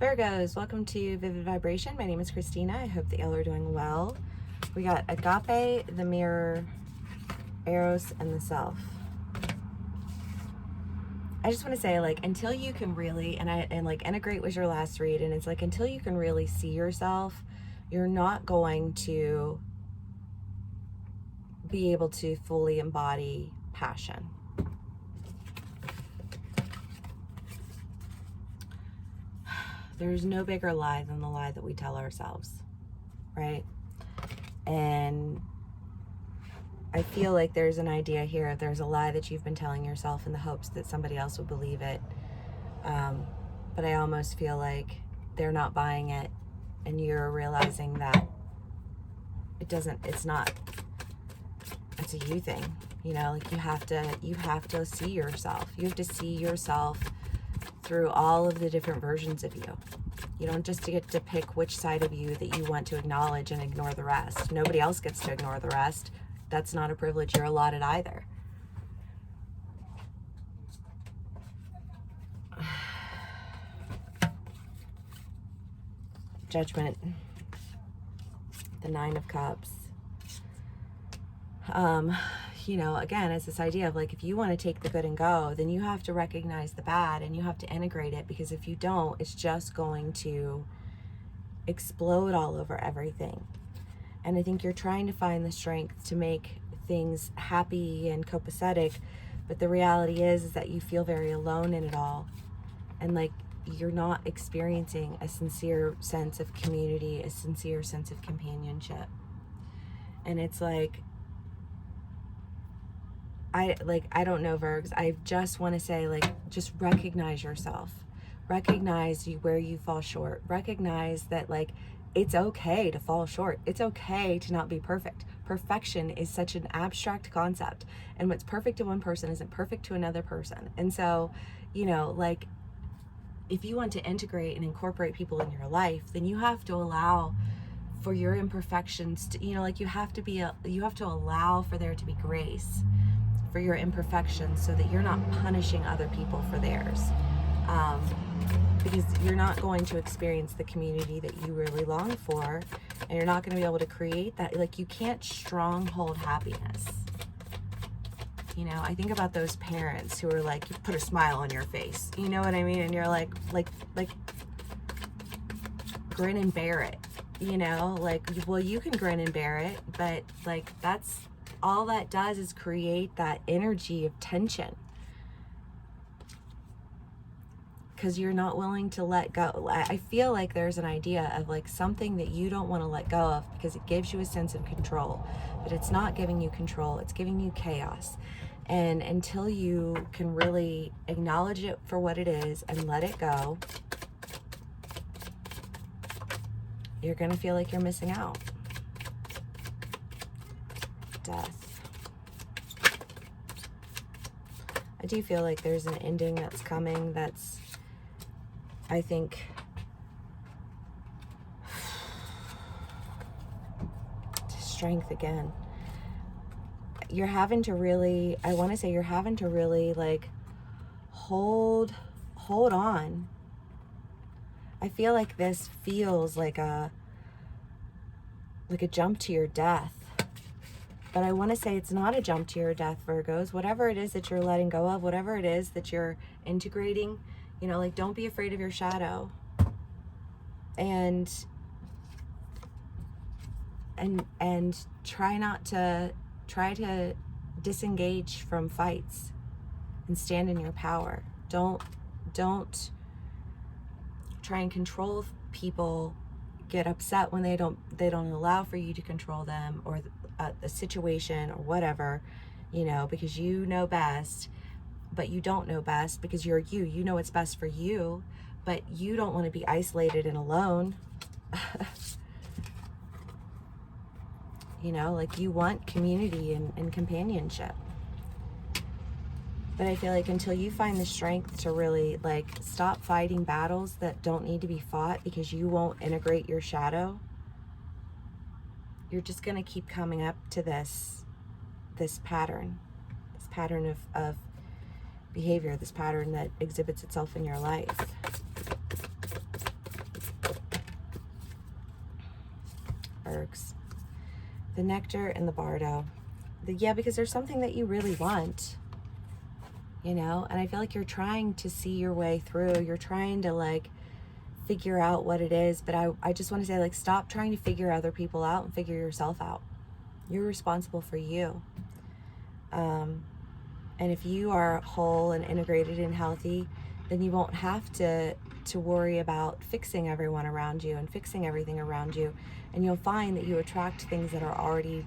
Virgos, welcome to Vivid Vibration. My name is Christina. I hope that y'all are doing well. We got Agape, the Mirror, Eros, and the Self. I just want to say, like, until you can really, and integrate was your last read, and it's like, until you can really see yourself, you're not going to be able to fully embody passion. There's no bigger lie than the lie that we tell ourselves, right? And I feel like there's an idea here. There's a lie that you've been telling yourself in the hopes that somebody else would believe it. But I almost feel like they're not buying it, and you're realizing that it's a you thing. You know, like you have to see yourself. You have to see yourself through all of the different versions of you. You don't just get to pick which side of you that you want to acknowledge and ignore the rest. Nobody else gets to ignore the rest. That's not a privilege you're allotted either. Judgment. The Nine of Cups. You know, again, it's this idea of like, if you want to take the good and go, then you have to recognize the bad and you have to integrate it, because if you don't, it's just going to explode all over everything. And I think you're trying to find the strength to make things happy and copacetic, but the reality is that you feel very alone in it all. And like, you're not experiencing a sincere sense of community, a sincere sense of companionship. And it's like, I don't know, Virgs. I just want to say, like, just recognize yourself. Recognize where you fall short. Recognize that, like, it's okay to fall short. It's okay to not be perfect. Perfection is such an abstract concept. And what's perfect to one person isn't perfect to another person. And so, you know, like, if you want to integrate and incorporate people in your life, then you have to allow for your imperfections to, you know, like, you have to allow for there to be grace for your imperfections, so that you're not punishing other people for theirs, because you're not going to experience the community that you really long for, and you're not going to be able to create that. Like, you can't stronghold happiness. You know, I think about those parents who are like, you put a smile on your face, you know what I mean, and you're like grin and bear it, you know, like, well, you can grin and bear it, but like, that's all that does is create that energy of tension, because you're not willing to let go. I feel like there's an idea of like something that you don't want to let go of because it gives you a sense of control, but it's not giving you control, it's giving you chaos. And until you can really acknowledge it for what it is and let it go, you're going to feel like you're missing out. Death. I do feel like there's an ending that's coming that's, I think, strength again. You're having to really, I want to say you're having to really like hold on. I feel like this feels like a jump to your death. But I want to say it's not a jump to your death, Virgos. Whatever it is that you're letting go of, whatever it is that you're integrating, you know, like, don't be afraid of your shadow. And try to disengage from fights and stand in your power. Don't try and control people. Get upset when they don't allow for you to control them, or a situation or whatever, you know, because you know best, but you don't know best because you're you know what's best for you, but you don't want to be isolated and alone. You know, like, you want community and companionship. But I feel like until you find the strength to really, like, stop fighting battles that don't need to be fought because you won't integrate your shadow, you're just going to keep coming up to this pattern of behavior, this pattern that exhibits itself in your life. works. The Nectar and the Bardo. Yeah, because there's something that you really want, you know, and I feel like you're trying to see your way through. You're trying to like figure out what it is, but I just want to say, like, stop trying to figure other people out and figure yourself out. You're responsible for you. And if you are whole and integrated and healthy, then you won't have to worry about fixing everyone around you and fixing everything around you. And you'll find that you attract things that are already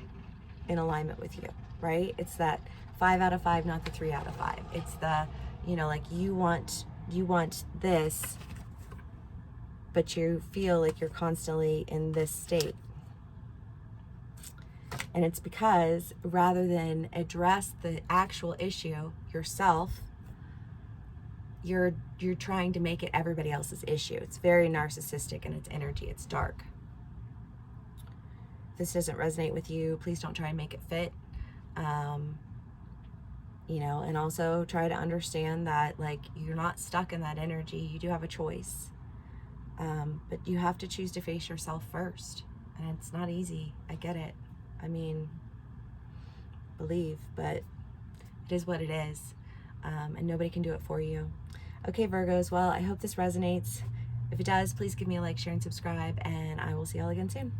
in alignment with you, right? It's that 5 out of 5, not the 3 out of 5. It's the, you know, like you want this, but you feel like you're constantly in this state. And it's because rather than address the actual issue yourself, you're trying to make it everybody else's issue. It's very narcissistic in its energy. It's dark. If this doesn't resonate with you, please don't try and make it fit. You know, and also try to understand that, like, you're not stuck in that energy. You do have a choice. But you have to choose to face yourself first. And it's not easy. I get it. I mean, believe, but it is what it is. And nobody can do it for you. Okay, Virgos, well, I hope this resonates. If it does, please give me a like, share, and subscribe, and I will see y'all again soon.